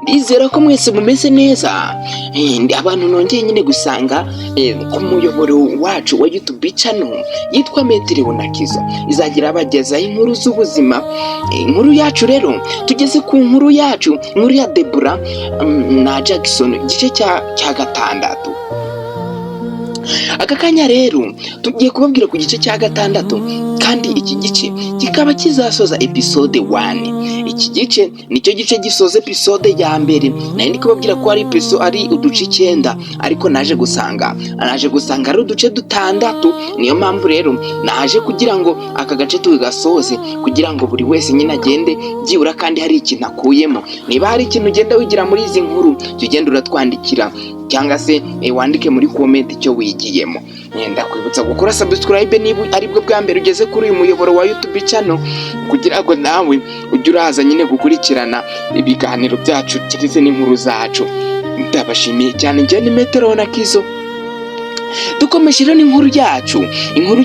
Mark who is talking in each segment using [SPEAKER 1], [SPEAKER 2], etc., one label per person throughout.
[SPEAKER 1] Ndizera ko mwese mumeze neza. Abantu nongeye nyine gusanga ku muyoboro wacu wa YouTube channel yitwa Maître Leonakiza izagira abagezaho inkuru z'ubuzima. Inkuru yacu rero tugeze ku nkuru yacu, inkuru ya Deborah na Jackson, igice cya 6. Aka kanya rero tugiye kubabwira ku gice cya 6, kandi iki gice kikaba kizasoza episode 1. Iki gice nicyo gice gisoza episode ya mbere. Nari ndi kubabwira ko ari uduce 9, ariko naje gusanga ari uduce 6. Niyo mpamvu rero naje kugira ngo aka gace tugasoze, kugira ngo buri wese nyine agende byibura kandi hari ikintu akuyemo. Niba hari ikintu ugenda wigira muri izi nkuru, ugenda uratwandikira cyangwa se wandike muri comment icyo wigiyemo. Ndakwibutsa gukora subscribe niba aribwo bwa mbere ugeze kuri uyu muyoboro wa YouTube channel, kugira ngo nawe ujye uraza nyine gukurikirana ibiganiro byacu ndetse n'inkuru zacu. Ndabashimiye cyane, njye ni Maître Leonakiza. Dukomeje rero inkuru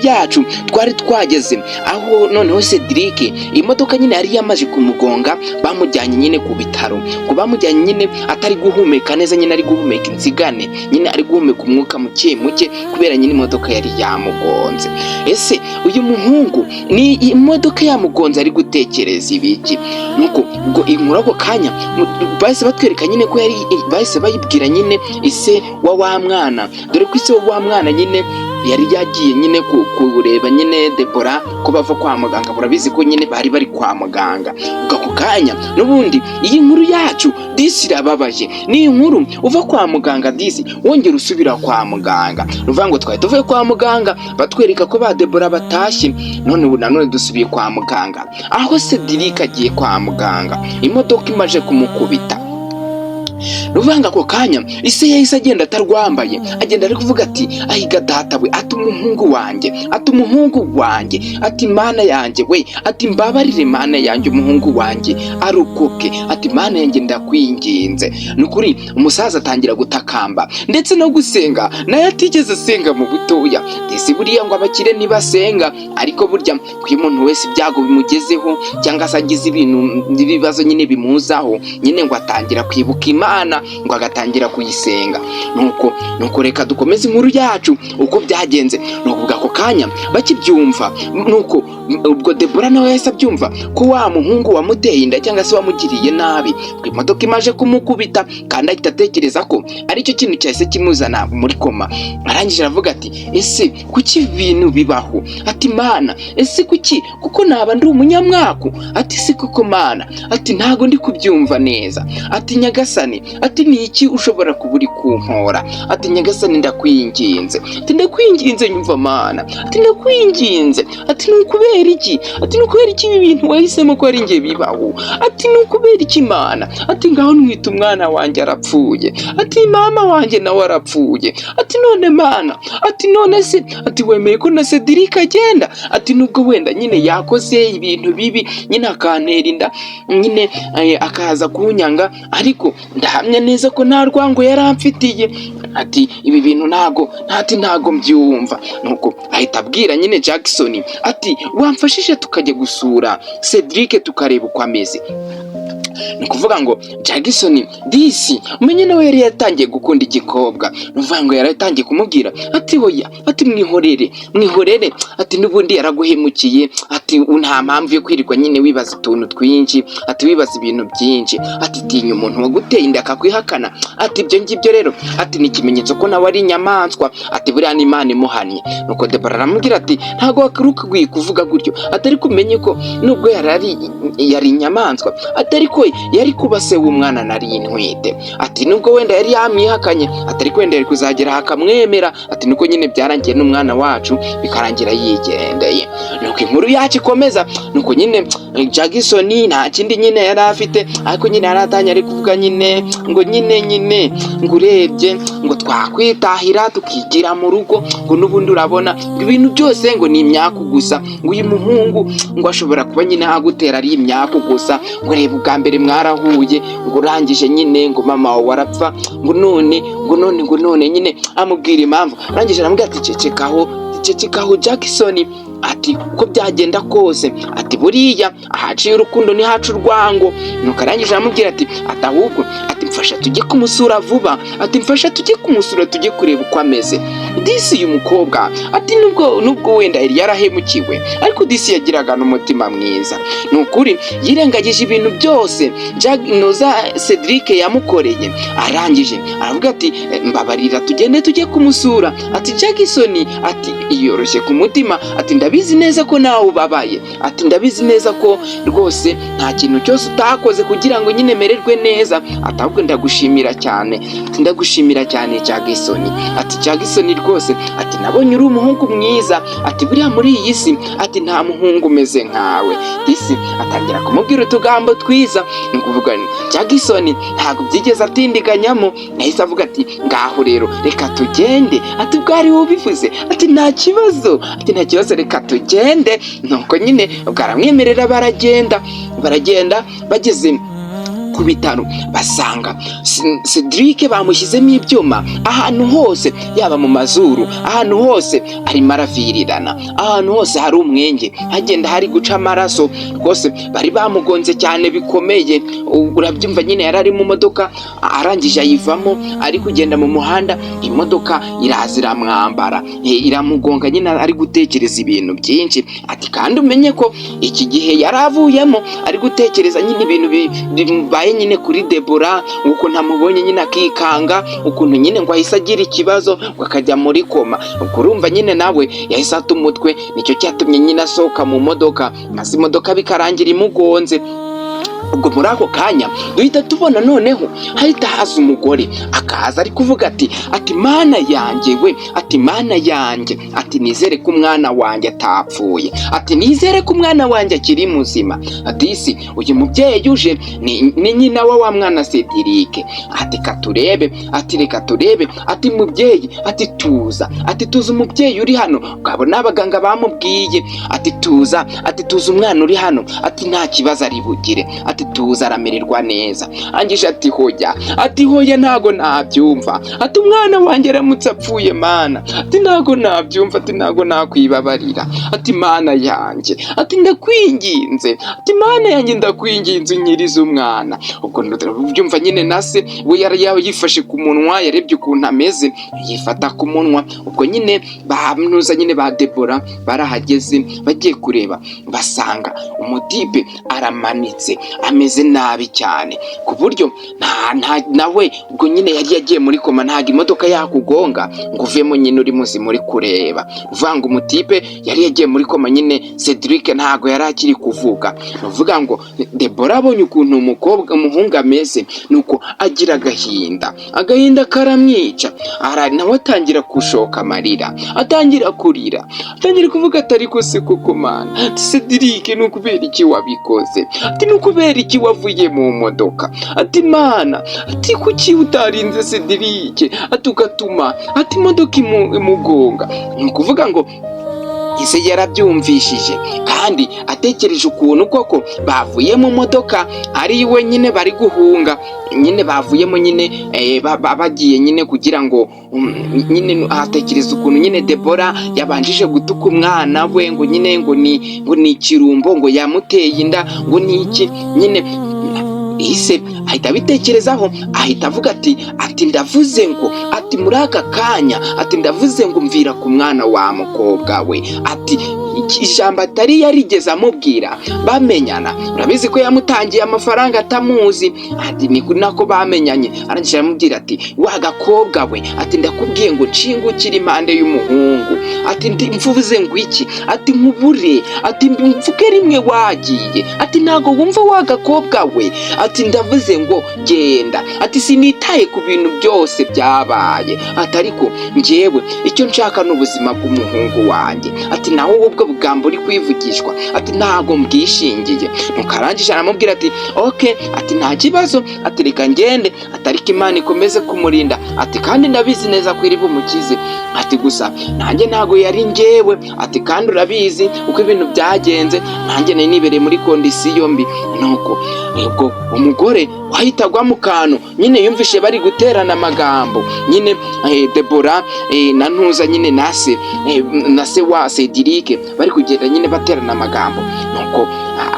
[SPEAKER 1] yacu twari twageze aho noneho Cedric imodoka nyine yari yamaze kumugonga, bamujyanye nyine ku bitaro, ngo bamujyanye nyine atari guhumeka neza, nyine ari guhumeka insigane, nyine ari guhumeka umwuka muke kubera nyine imodoka yari yamugonze. Ese uyu muhungu ni imodoka yamugonze ari gutekereza ibiki? Nuko ngo inkuru ako kanya bahise batwereka nyine ko yari bahise bayibwira nyine ise wa mwana, dore ko ise wa mwana nyine yari yagiye nyine kureba nyine Deborah ko bava kwa muganga. Murabizi ko nyine bari kwa muganga. Ako kanya n'ubundi iyi nkuru yacu disi irababaje. Ni inkuru uva kwa muganga disi wongera usubira kwa muganga. Ruvuga ngo twari tuvuye kwa muganga batwereka ko ba Deborah batashye, none ubu nanone dusubiye kwa muganga, aho Cedric agiye kwa muganga imodoka imaje kumukubita. Ruvanga ako kanya ise yahise agenda atarwambaye, agenda ari kuvuga ati ahiga data we, ati umuhungu wanjye, ati mana yanjye we, ati mbabarire mana yanjye, umuhungu wanjye arokoke, ati mana yanjye ndakwinginze. Nukuri umusaza atangira gutakamba ndetse no gusenga, naye atigeze asenga mu butoya. Ese buriya ngo abakire nibasenga, ariko burya ku umuntu wese ibyago bimugezeho cyangwa se agize ibintu ibibazo nyine bimuzaho, nyine ngo atangira kwibuka Imana, ngo agatangira kuyisenga. Nuko reka dukomeze inkuru yacu uko byagenze. Nukuvuga ako kanya bakibyumva, nuko ubwo Deborah nawe yahise abyumva ko wa muhungu wamuteye inda cyangwa se wamugiriye nabi, ko imodoka imaje kumukubita, kandi ahita atekereza ko aricyo kintu cyahise kimuzana muri koma. Arangije aravuga ati ese kuki ibintu bibaho? Ati Mana, ese kuki? Kuko naba ndi umunyamwaku? Ati si kuko Mana, ati ntago ndi kubyumva neza. Ati Nyagasani, ati ni iki ushobora kuba uri kumpora? Ati Nyagasani ndakwinginze, ati ndakwinginze nyumva Mana, ati ndakwinginze, ati nukubera iki? Ati nukubera iki ibi bintu wahisemo ko ari nge bibaho? Ati nukubera iki Mana? Ati ngaho nwita umwana wanjye arapfuye, ati mama wanjye nawe arapfuye, ati none Mana, ati none se, ati wemeye ko na Cedric agenda? Ati nubwo wenda nyine yakoze ibintu bibi, nyine akantera inda, nyine akaza kunyanga, ariko ndahamya neza ko nta rwango yaramfitiye. Ati ibi bintu ntago mbyumva. Nuko ahita abwira nyine Jackson ati wamfashije tukajya gusura Cedric tukareba uko ameze. Ni kuvuga ngo Jackson disi umenye nawe yari yatangiye gukunda igikobwa. Nuvuga ngo yari yatangiye kumubwira ati hoya, ati mwihorere, ati nubundi yaraguhemukiye, ati nta mpamvu yo kwirirwa nyine wibaza utuntu twinshi, ati wibaza ibintu byinshi, ati tinya umuntu waguteye inda akakwihakana. Ati ibyo ngibyo rero, ati ni ikimenyetso ko nawe ari inyamaswa, ati buriya ni Imana imuhannye. Nuko Deborah aramubwira ati ntago wakwiye kuvuga gutyo, atari kumenye ko nubwo yari inyamaswa, atari ko yari kuba se w'umwana nari intwite. Ati nubwo wenda yari yamwihakanye, atari kwenda yari kuzagera hakamwemera. Ati nuko nyine byarangiye n'umwana wacu bikarangira yigendeye. Nuko inkuru yacu ikomeza. Nuko nyine Jackson nta kindi nyine yari afite, ariko nyine yaratanye ari kuvuga nyine ngo urebye ngo twakwitahira tukigira mu rugo, ngo nubundi urabona ibintu byose ngo ni imyaku gusa, ngo uyu muhungu ngo ashobora kuba nyine agutera ari imyaku gusa, ngo reba ubwa mbere mwarahuye, ngo urangije nyine ngo mama wawe warapfa, ngo none nyine amubwira impamvu. Arangije aramubwira ati cecekaho Jackson, ati uko byagenda kose ati buriya ahaciye urukundo ntihaca urwango. nuko arangije aramubwira ati ahubwo ati mfasha tujye kumusura vuba, ati mfasha tujye kumusura tujye kureba uko ameze. Disi uyu mukobwa ati nubwo wenda yari yarahemukiwe ariko Disi yagiraga n'umutima mwiza. Ni ukuri yirengagije ibintu byose noza Cedric yamukoreye. Arangije aravuga ati mbabarira tugende tujye kumusura. Ati Jackson ati yoroshye ku mutima, ati ndabizi neza ko nawe ubabaye, ati ndabizi neza ko rwose nta kintu cyose utakoze kugira ngo nyine mererwe neza, ati ahubwo ndagushimira cyane, ati ndagushimira cyane Jackson. Ati Jackson rwose ati nabonye uri umuhungu mwiza, ati buriya muri iyi si ati nta muhungu umeze nkawe. Disi atangira kumubwira utugambo twiza. Ni ukuvuga Jackson ntabwo byigeze atindiganyamo, nahise avuga ati ngaho rero reka tugende. Ati bwari ubivuze, ati nta kibazo, ati nta kibazo reka tugende. Nuko nyine bwaramwemerera baragenda bageze ku bitaro basanga Cedric bamushyizemo ibyuma ahantu hose, yaba mu mazuru, ahantu hose arimo aravirirana, ahantu hose hari umwenge hagenda hari guca amaraso. Rwose bari bamugonze cyane bikomeye. Urabyumva nyine yari ari mu modoka, arangije ayivamo ari kugenda mu muhanda, imodoka iraza iramwambara iramugonga, nyine ari gutekereza ibintu byinshi. Ati kandi umenye ko iki gihe yari avuyemo ari gutekereza nyine ibintu bibaye nyine kuri Debora, uko ntamubonye nyine akikanga, ukuntu nyine ngo ahise agira ikibazo ngo akajya muri koma. Ubwo urumva nyine nawe yahise ata umutwe, nicyo cyatumye nyine asohoka mu modoka, maze imodoka bikarangira imugonze. Ubwo muri ako kanya duhita tubona noneho hahita haza umugore akaza ari kuvuga ati mana yanjye we, ati mana yanjye, ati nizere ko umwana wanjye atapfuye, ati nizere ko umwana wanjye akiri muzima. Ati isi uyu mubyeyi uje ni nyina wa mwana Cedric. Ati katurebe, ati reka turebe, ati mubyeyi, ati tuza umubyeyi uri hano, ngabo n'abaganga bamubwiye, ati tuza umwana uri hano, ati nta kibazo ari bugire, ati tuza aramererwa neza. Angisha ati hoya ntago nabyumva, ati umwana wanjye aramutse apfuye mana, ati ntago nabyumva, ati ntago nakwibabarira, ati mana yanjye, ati ndakwinginze, ati mana yanjye ndakwinginze unyirize umwana. Ubwo ndabyumva nyine nase we yari yifashe ku munwa, yarebye ukuntu ameze yifata ku munwa. Ubwo nyine bamunuza nyine ba Debora barahageze, bagiye kureba basanga umutipe aramanitse ameze nabi cyane ku buryo nawe ubwo nyine yari yagiye muri koma, ntago imodoka yakugonga ngo uvemo nyine uri muzima uri kureba. Uvanga umutipe yari yagiye muri koma nyine, Cedric ntago yari akiri kuvuga. Uvuga ngo Debora abonye ukuntu umuhungu ameze, nuko agira agahinda karamwica. Nawe atangira kushoka amarira, atangira kurira, atangira kuvuga atari ko se koko mana, ati Cedric ni ukubera iki wabikoze, ati ni ukubera iki wavuye mu modoka, ati mana, ati kuki utarinze Cedric, ati ugatuma ati imodoka imugonga. Ni ukuvuga ngo ise yarabyumvishije kandi atekereje ukuntu koko bavuye mu modoka ari we nyine bari guhunga, nyine bavuyemo nyine bagiye nyine kugira ngo nyine atekereza ukuntu nyine Debora yabanjije gutuka umwana we ngo nyine ngo ni ikirumbo, ngo yamuteye inda, ngo ni iki nyine. Ise ahita abitekerezaho, ahita avuga ati ndavuze ngo, ati muri aka kanya, ati ndavuze ngo mvira ku mwana wa mukobwa we, ati ijambo atari yarigeze amubwira bamenyana. Urabizi ko yamutangiye amafaranga atamuzi, ati ni nako bamenyanye. Arangije aramubwira ati wa gakobwa we, ati ndakubwiye ngo ncingukire impande y'umuhungu, ati mvuze ngo iki, ati nkubure, ati mvuge rimwe wagiye, ati ntago wumva wa gakobwa we, ati ndavuze ngo genda, ati sinitaye ku bintu byose byabaye, ati ariko njyewe icyo nshaka n'ubuzima bw'umuhungu wanjye, ati nawe ubwo bugambo uri kwivugishwa, ati ntago mbwishingiye. Nuko arangije aramubwira ati okay, ati nta kibazo, ati reka ngende, ati ariko Imana ikomeze kumurinda, ati kandi ndabizi neza ko iri bumukize, ati gusa nanjye ntago yari njyewe, ati kandi urabizi uko ibintu byagenze, nanjye nari nibereye muri kondisiyo mbi. Nuko ubwo umugore wahitagwa mu kantu nyine yumvishe bari guterana amagambo nyine Debora na Ntuza nyine na se wa Cedric bari kugenda nyine baterana amagambo, nuko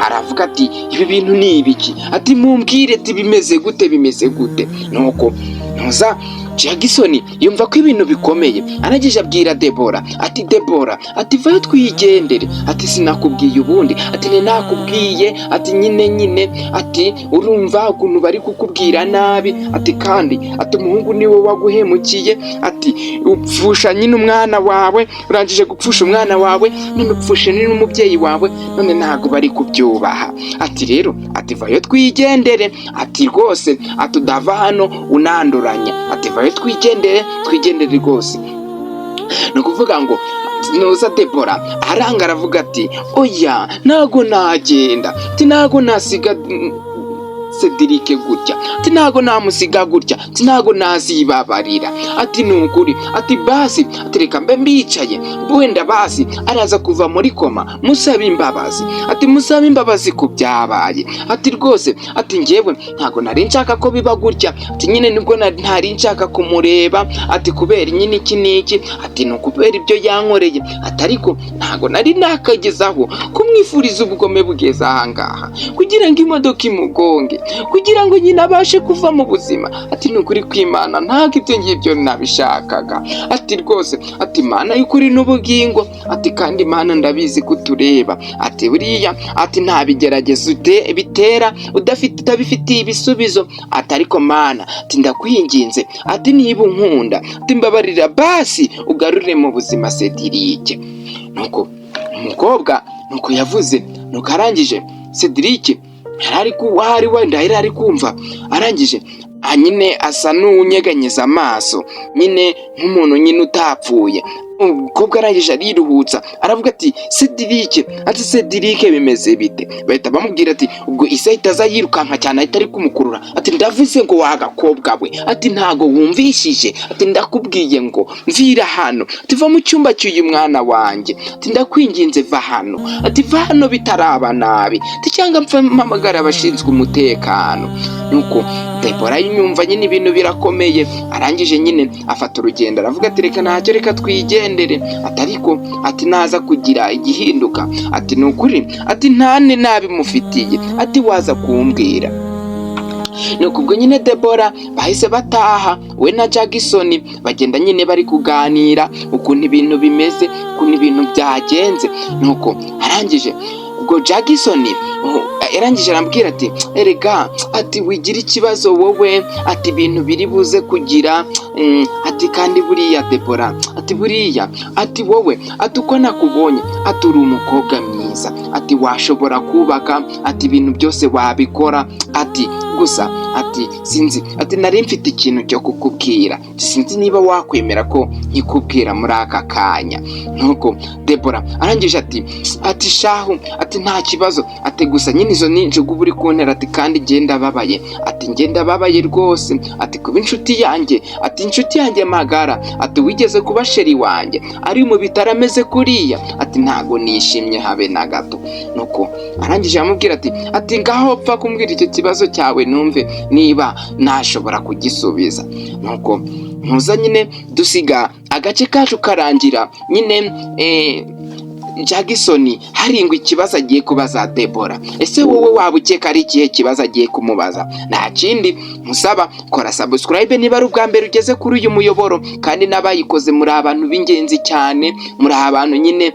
[SPEAKER 1] aravuga ati ibi bintu ni ibiki, ati mumbwire ati bimeze gute. Nuko Ntuza Jackson yumva ko ibintu bikomeye, aragije abwira Debora ati Debora ati vayo twigendere, ati sinakubwiye ubundi, ati nakubwiye, ati nyine ati urumva ukuntu bari kukubwira nabi, ati kandi ati umuhungu niwe waguhemukiye, ati upfusha nyine umwana wawe, urangije gupfusha umwana wawe none upfushe n'umubyeyi wawe, none ntago bari kubyubaha, ati rero ati vayo twigendere, ati rwose ati udava hano unanduranya, ati vayo twigendere rwose. Ni ukuvuga ngo Ntuza Debora aranga aravuga ati oya ntago nagenda, ati ntago nasiga Cedric gutya, ati ntago namusiga gutya, ati ntago nazibabarira, ati nukuri, ati basi ati reka mbe mbicaye wenda basi araza kuva muri koma musaba imbabazi, ati musaba imbabazi ku byabaye, ati rwose ati njyewe ntago nari nshaka ko biba gutya, ati nyine nibwo ntari nshaka kumureba, ati kubera nyine iki niki, ati nukubera ibyo yankoreye, ati ariko ntago nari nakagezaho kumwifuriza ubugome bugeze ahangaha kugira ngo imodoka imugonge, kugira ngo nyine abashe kuva mu buzima, ati nukuri kw'Imana ntago ibyo ngibyo nabishakaga, ati rwose ati Imana y'ukuri n'ubugingo, ati kandi Imana ndabizi kutureba, ati buriya ati nta bigeragezo bitera utabifitiye ibisubizo, ati ariko Mana ati ndakwinginze, ati niba unkunda ati mbabarira basi ugarure mu buzima Cedric. Nuko umukobwa nuko yavuze, nuko arangije Cedric yari ari kumva, arangije nyine asa n'unyeganyeza amaso nyine nk'umuntu nyine utapfuye. Umukobwa arangije ariruhutsa aravuga ati Cedric bimeze bite, bahita bamubwira ati ubwo ise ahita aza yirukanka cyane ahita ari kumukurura, ati ndavuze ngo wagakobwa we, ati ntago wumvishije, ati ndakubwiye ngo mvira hano, ati va mu cyumba cy'uyu mwana wanjye, ati ndakwinginze va hano, ati va hano bitaraba nabi, ati cyangwa mpamagara abashinzwe umutekano. Nuko Debora yumva nyine ibintu birakomeye, arangije nyine afata urugendo aravuga ati reka ntacyo reka twigendere, ati ariko ati naza kugira igihinduka, ati nukuri ati ntane nabimufitiye, ati waza kumbwira. Nuko ubwo nyine Debora bahise bataha, we na Jackson bagenda nyine bari kuganira ukuntu ibintu bimeze, ukuntu ibintu byagenze. Nuko arangije ubwo Jackson yarangije arambwira ati erega ati wigira ikibazo wowe, ati ibintu biri buze kugira, ati kandi buriya Debora ati buriya ati wowe ati uko nakubonye ati uri umukobwa mwiza, ati washobora kubaka, ati ibintu byose wabikora, ati gusa ati sinzi, ati nari mfite ikintu cyo kukubwira, sinzi niba wakwemera ko nkikubwira muri aka kanya. Nuko Debora arangije ati shahu ati nta kibazo, ati gusa nyine izo ninjugu buri kuntera, ati kandi ngenda babaye, ati ngenda babaye rwose, ati kuba inshuti yanjye, ati inshuti yanjye magara, ati wigeze kuba sheri wanjye ari mu bitaro ameze kuriya, ati ntago nishimye habe na gato. Nuko arangije amubwira ati ngaho pfa kumbwira icyo kibazo cyawe numve niba nashobora kugisubiza. Nuko Ntuza nyine dusiga agace kacu karangira nyine Jackson haringwa ikibazo agiye kubaza Debora. Ese wowe waba ukeka ari ikihe kibazo agiye kumubaza? Nta kindi musaba, kora subscribe niba ari ubwa mbere ugeze kuri uyu muyoboro, kandi n'abayikoze muri abantu b'ingenzi cyane, muri abantu nyine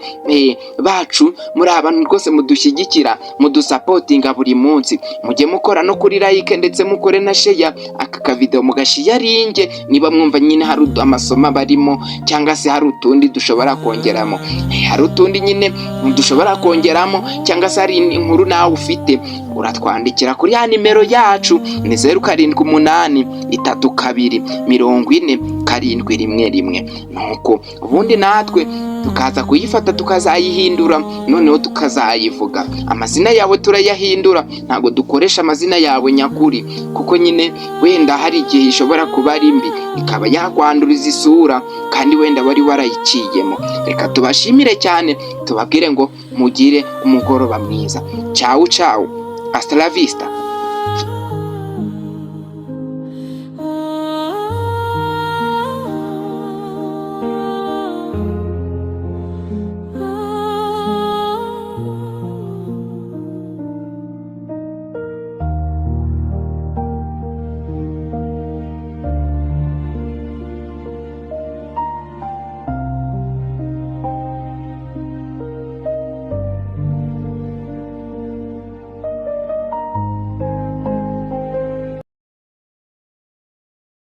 [SPEAKER 1] bacu, muri abantu rwose mudushyigikira, mudusapotinga buri munsi. Mujye mukora no kuri like ndetse mukore na share aka video mugashiyaringe niba mwumva nyine hari amasomo barimo, cyangwa se hari utundi dushobora kongeramo, hari utundi nyine dushobora kongeramo, cyangwa se hari inkuru nawe ufite uratwandikira kuri ya nimero yacu ni 0783324071. Nuko ubundi natwe tukaza kuyifata tukazayihindura, noneho tukazayivuga. Amazina yawe turayahindura, ntago dukoresha amazina yawe nyakuri, kuko nyine wenda hari igihe ishobora kuba ari mbi ikaba yakwanduriza isura, kandi wenda wari warayiciyemo. Reka tubashimire cyane, tubabwire ngo mugire umugoroba mwiza. Ciao ciao, hasta la vista.